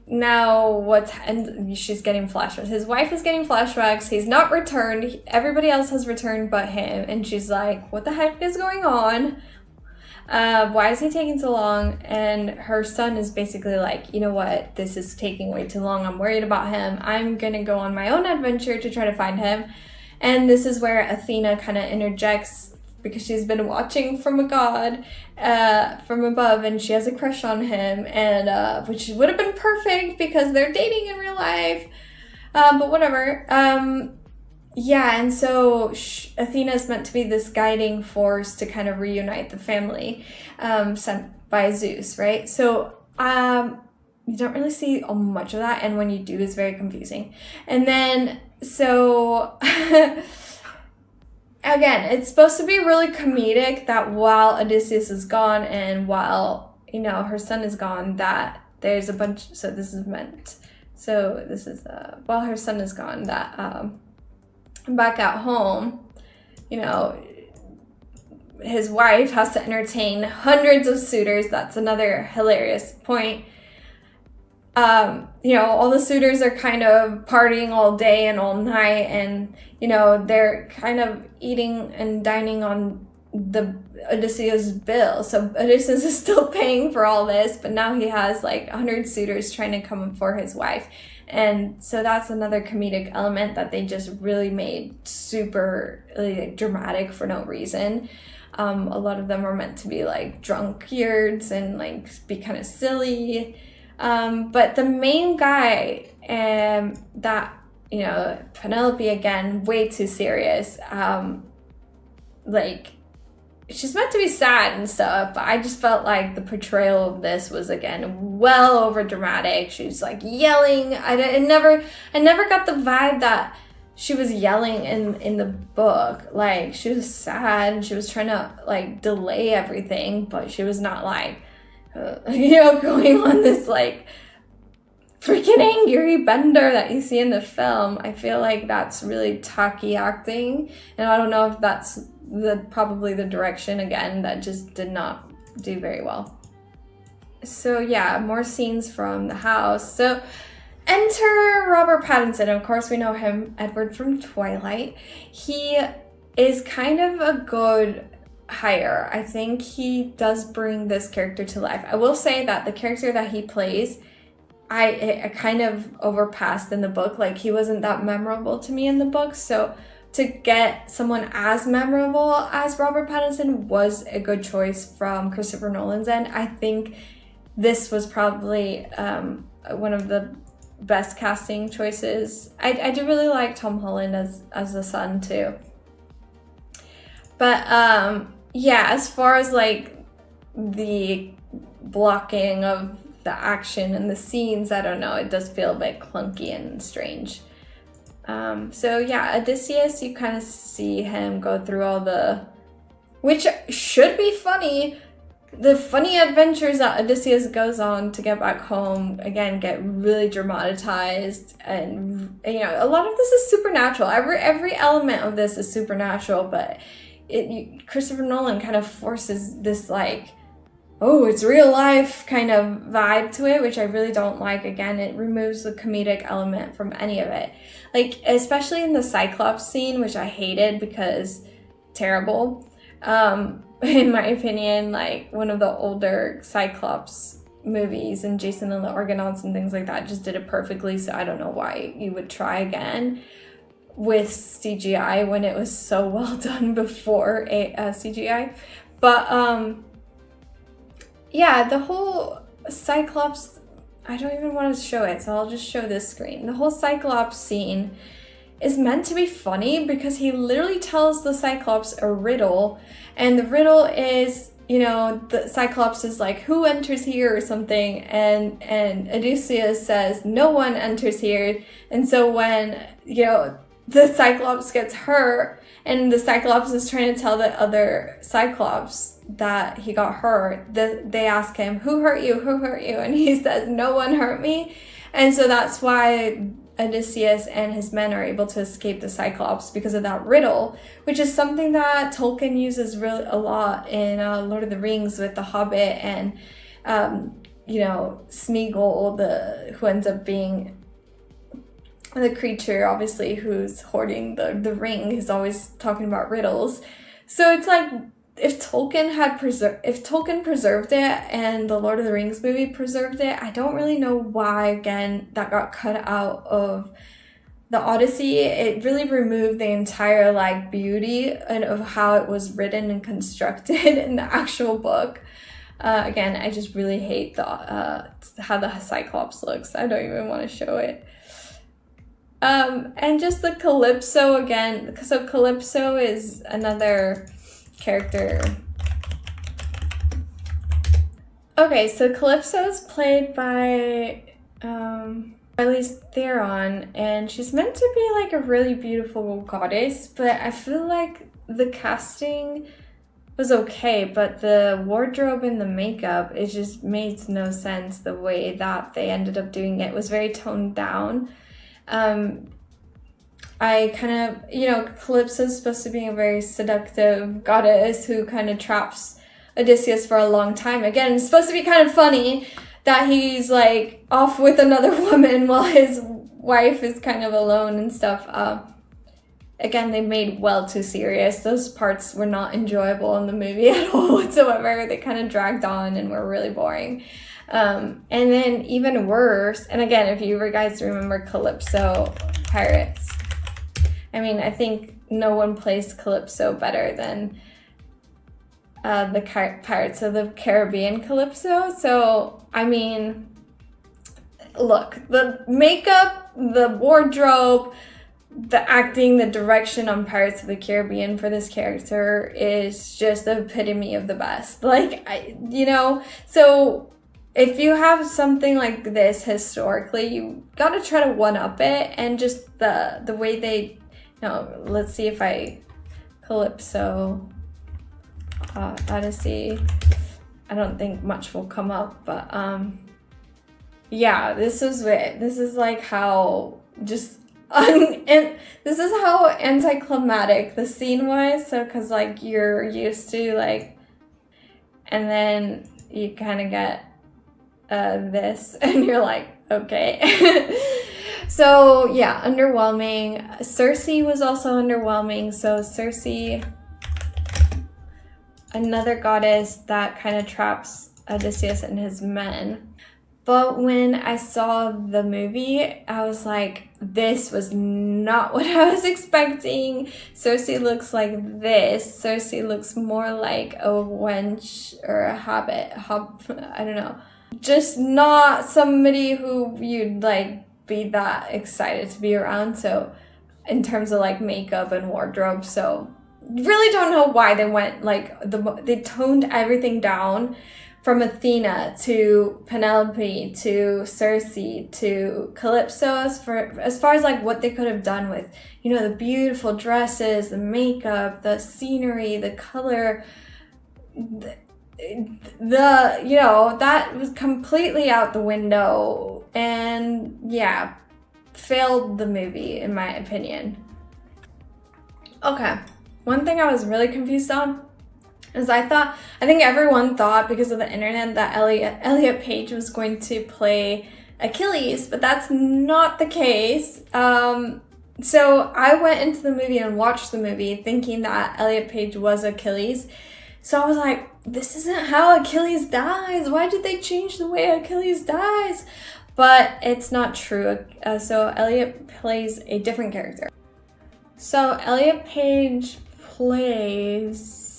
Now and she's getting flashbacks. His wife is getting flashbacks, he's not returned, everybody else has returned but him, and she's like, what the heck is going on? Why is he taking so long? And her son is basically like, you know what, this is taking way too long, I'm worried about him, I'm gonna go on my own adventure to try to find him. And this is where Athena kind of interjects, because she's been watching from a god from above, and she has a crush on him, and which would have been perfect because they're dating in real life, but whatever. Yeah, and so Athena is meant to be this guiding force to kind of reunite the family, sent by Zeus, right? So you don't really see much of that, and when you do, it's very confusing. And then, so again, it's supposed to be really comedic that while Odysseus is gone and while, you know, her son is gone, that there's a bunch, so this is while her son is gone, that back at home, you know, his wife has to entertain hundreds of suitors. That's another hilarious point. You know, all the suitors are kind of partying all day and all night, and, you know, they're kind of eating and dining on the Odysseus' bill. So Odysseus is still paying for all this, but now he has like 100 suitors trying to come for his wife. And so that's another comedic element that they just really made super like, dramatic for no reason. A lot of them are meant to be like drunkards and like be kind of silly. But the main guy, that, you know, Penelope, again, way too serious. Like, she's meant to be sad and stuff, but I just felt like the portrayal of this was, again, well over dramatic. She was like yelling. I never got the vibe that she was yelling in the book. Like, she was sad and she was trying to like delay everything, but she was not like, you know, going on this like freaking angry bender that you see in the film. I feel like that's really tacky acting, and I don't know if that's probably the direction, again, that just did not do very well. So yeah, more scenes from the house. So enter Robert Pattinson. Of course, we know him, Edward from Twilight. He is kind of a good hire. I think he does bring this character to life. I will say that the character that he plays, I kind of overpassed in the book. Like, he wasn't that memorable to me in the book. So to get someone as memorable as Robert Pattinson was a good choice from Christopher Nolan's end. I think this was probably one of the best casting choices. I do really like Tom Holland as the son too. But yeah, as far as like the blocking of the action and the scenes, I don't know, it does feel a bit clunky and strange. So yeah, Odysseus, you kind of see him go through all the, which should be funny, the funny adventures that Odysseus goes on to get back home, again, get really dramatized. And, you know, a lot of this is supernatural. Every element of this is supernatural, but Christopher Nolan kind of forces this like, oh, it's real life kind of vibe to it, which I really don't like. Again, it removes the comedic element from any of it. Like, especially in the Cyclops scene, which I hated because terrible. In my opinion, like one of the older Cyclops movies and Jason and the Argonauts and things like that just did it perfectly. So I don't know why you would try again with CGI when it was so well done before CGI. But yeah, the whole Cyclops, I don't even want to show it, so I'll just show this screen. The whole Cyclops scene is meant to be funny because he literally tells the Cyclops a riddle, and the riddle is, you know, the Cyclops is like, who enters here or something, and Odysseus says, no one enters here. And so when, you know, the Cyclops gets hurt and the Cyclops is trying to tell the other Cyclops that he got hurt, they ask him, who hurt you, and he says, no one hurt me. And so that's why Odysseus and his men are able to escape the Cyclops, because of that riddle, which is something that Tolkien uses really a lot in Lord of the Rings with the Hobbit and you know, Smeagol, who ends up being the creature, obviously, who's hoarding the ring, who's always talking about riddles. So it's like, if Tolkien preserved it and the Lord of the Rings movie preserved it, I don't really know why, again, that got cut out of the Odyssey. It really removed the entire like beauty and of how it was written and constructed in the actual book. Again, I just really hate how the Cyclops looks. I don't even want to show it. And just the Calypso again. So Calypso is another character. Okay, so Calypso is played by Charlize Theron, and she's meant to be like a really beautiful goddess, but I feel like the casting was okay, but the wardrobe and the makeup, it just made no sense the way that they ended up doing it. It was very toned down. I kind of, Calypso's supposed to be a very seductive goddess who kind of traps Odysseus for a long time. Again, it's supposed to be kind of funny that he's like off with another woman while his wife is kind of alone and stuff. Again, they made well too serious. Those parts were not enjoyable in the movie at all whatsoever. They kind of dragged on and were really boring. And then even worse, and again, if you guys remember Calypso Pirates, I mean, I think no one plays Calypso better than the Pirates of the Caribbean Calypso. So, I mean, look, the makeup, the wardrobe, the acting, the direction on Pirates of the Caribbean for this character is just the epitome of the best. Like, so if you have something like this historically, you gotta try to one-up it, and just the way they, let's see if Calypso, Odyssey, I don't think much will come up, but yeah, this is it. This is like how just and this is how anticlimactic the scene was. So, because like you're used to like, and then you kind of get this, and you're like, okay. So yeah, underwhelming. Cersei was also underwhelming. So Cersei, another goddess that kind of traps Odysseus and his men. But when I saw the movie, I was like, this was not what I was expecting. Cersei looks like this. Cersei looks more like a wench or a hobbit. I don't know. Just not somebody who you'd like be that excited to be around. So in terms of like makeup and wardrobe. So really don't know why they went like they toned everything down. From Athena to Penelope to Cersei to Calypso, as far as like what they could have done with, the beautiful dresses, the makeup, the scenery, the color, that was completely out the window, and yeah, failed the movie in my opinion. Okay, one thing I was really confused on is I think everyone thought because of the internet that Elliot Page was going to play Achilles, but that's not the case. So I went into the movie and watched the movie thinking that Elliot Page was Achilles. So I was like, this isn't how Achilles dies. Why did they change the way Achilles dies? But it's not true. So Elliot plays a different character. So Elliot Page plays...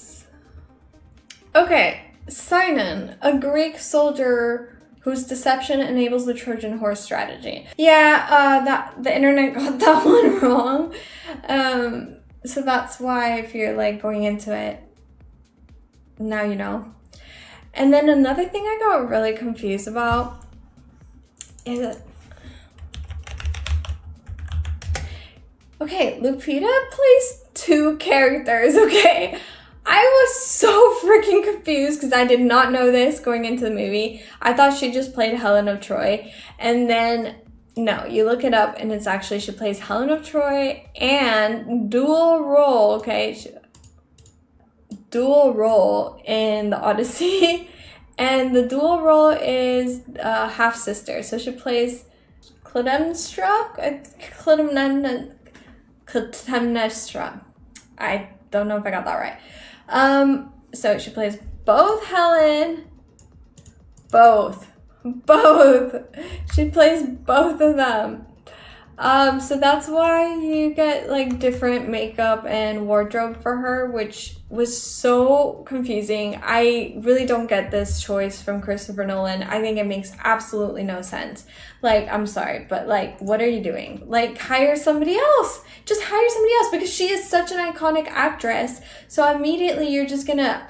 Okay, Sinon, a Greek soldier whose deception enables the Trojan horse strategy. Yeah, that the internet got that one wrong. So that's why if you're like going into it, now you know. And then another thing I got really confused about is okay, Lupita plays two characters, okay? I was so freaking confused because I did not know this going into the movie. I thought she just played Helen of Troy. And then, no, you look it up and it's actually she plays Helen of Troy and dual role, okay? Dual role in the Odyssey. And the dual role is half-sister. So she plays Clytemnestra. I don't know if I got that right. So she plays both Helen, both. She plays both of them. So that's why you get like different makeup and wardrobe for her, which was so confusing. I really don't get this choice from Christopher Nolan. I think it makes absolutely no sense. Like, I'm sorry, but like, what are you doing? Like, hire somebody else. Just hire somebody else because she is such an iconic actress. So immediately you're just gonna,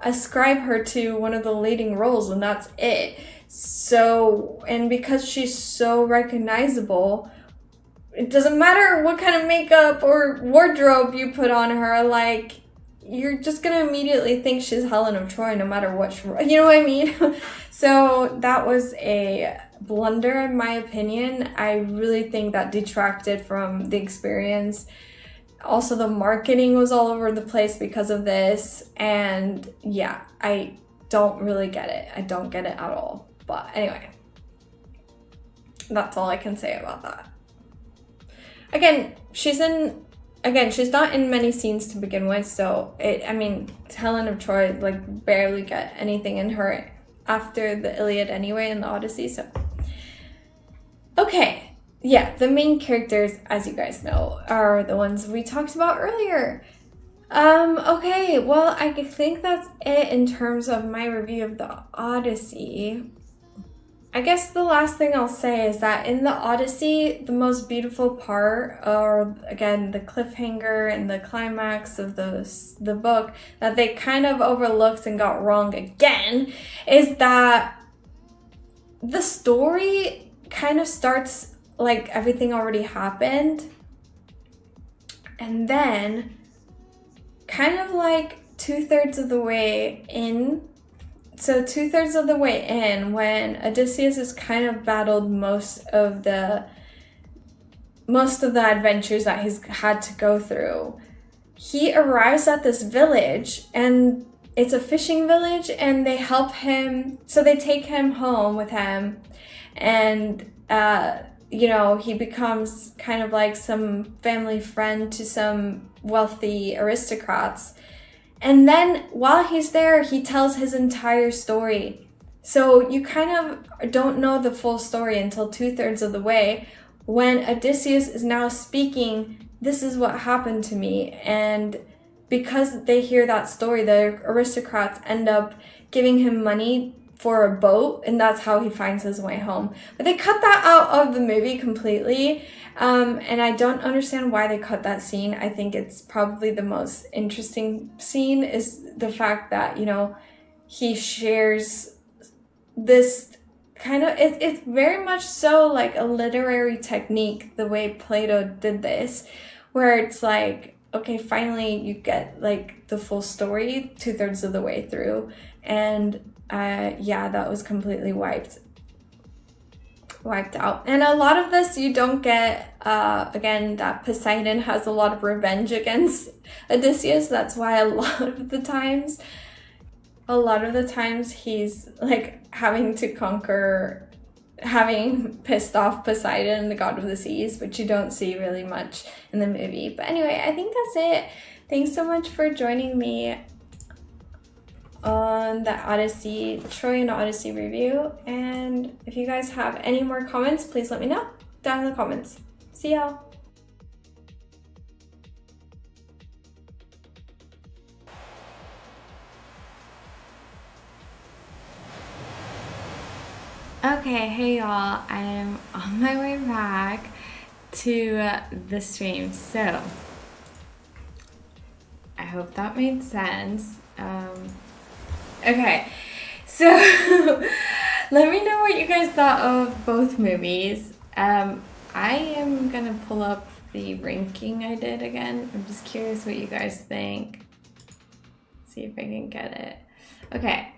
ascribe her to one of the leading roles and that's it. So, and because she's so recognizable, it doesn't matter what kind of makeup or wardrobe you put on her, like, you're just gonna immediately think she's Helen of Troy no matter what, you know what I mean? So that was a blunder in my opinion. I really think that detracted from the experience. Also, the marketing was all over the place because of this, and yeah, I don't really get it. I don't get it at all. But anyway, that's all I can say about that. Again, she's not in many scenes to begin with, so Helen of Troy, like, barely get anything in her after the Iliad anyway and the Odyssey, so. Okay. Yeah, the main characters, as you guys know, are the ones we talked about earlier. Okay, well, I think that's it in terms of my review of the Odyssey. I guess the last thing I'll say is that in the Odyssey, the most beautiful part, or again, the cliffhanger and the climax of the book that they kind of overlooked and got wrong again, is that the story kind of starts like everything already happened, and then kind of like 2/3 of the way in, when Odysseus has kind of battled most of the adventures that he's had to go through, he arrives at this village, and it's a fishing village, and they help him, so they take him home with him, and he becomes kind of like some family friend to some wealthy aristocrats. And then while he's there, he tells his entire story. So you kind of don't know the full story until 2/3 of the way, when Odysseus is now speaking, this is what happened to me. And because they hear that story, the aristocrats end up giving him money for a boat, and that's how he finds his way home. But they cut that out of the movie completely, and I don't understand why they cut that scene. I think it's probably the most interesting scene, is the fact that, he shares this kind of, it's very much so like a literary technique, the way Plato did this, where it's like, okay, finally you get like the full story 2/3 of the way through, and that was completely wiped out. And a lot of this you don't get, again, that Poseidon has a lot of revenge against Odysseus. That's why a lot of the times he's like having pissed off Poseidon, the god of the seas, which you don't see really much in the movie. But anyway, I think that's it. Thanks so much for joining me on the Troy and Odyssey review. And if you guys have any more comments, please let me know down in the comments. See y'all. Okay, hey y'all, I'm on my way back to the stream, so I hope that made sense. Okay, so let me know what you guys thought of both movies. I am gonna pull up the ranking I did again. I'm just curious what you guys think. See if I can get it. Okay.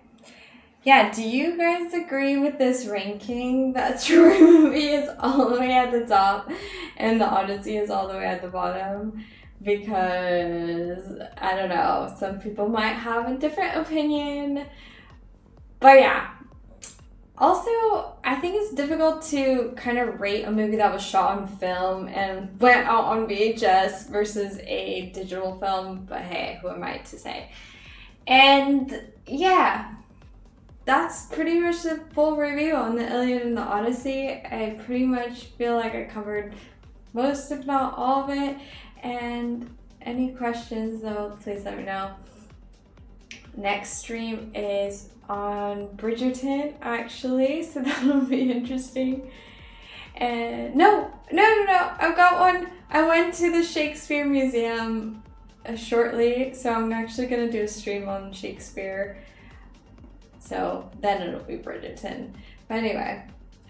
Yeah, do you guys agree with this ranking that Troy movie is all the way at the top and the Odyssey is all the way at the bottom? Because, I don't know, some people might have a different opinion. But yeah. Also, I think it's difficult to kind of rate a movie that was shot on film and went out on VHS versus a digital film. But hey, who am I to say? And yeah. That's pretty much the full review on the Iliad and the Odyssey. I pretty much feel like I covered most, if not all of it. And any questions though, please let me know. Next stream is on Bridgerton, actually, so that'll be interesting. And no, I've got one. I went to the Shakespeare Museum shortly, so I'm actually gonna do a stream on Shakespeare. So then it'll be Bridgerton. But anyway,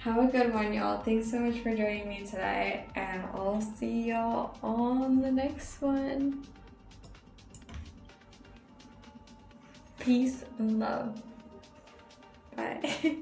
Have a good one, y'all. Thanks so much for joining me today, and I'll see y'all on the next one. Peace and love. Bye.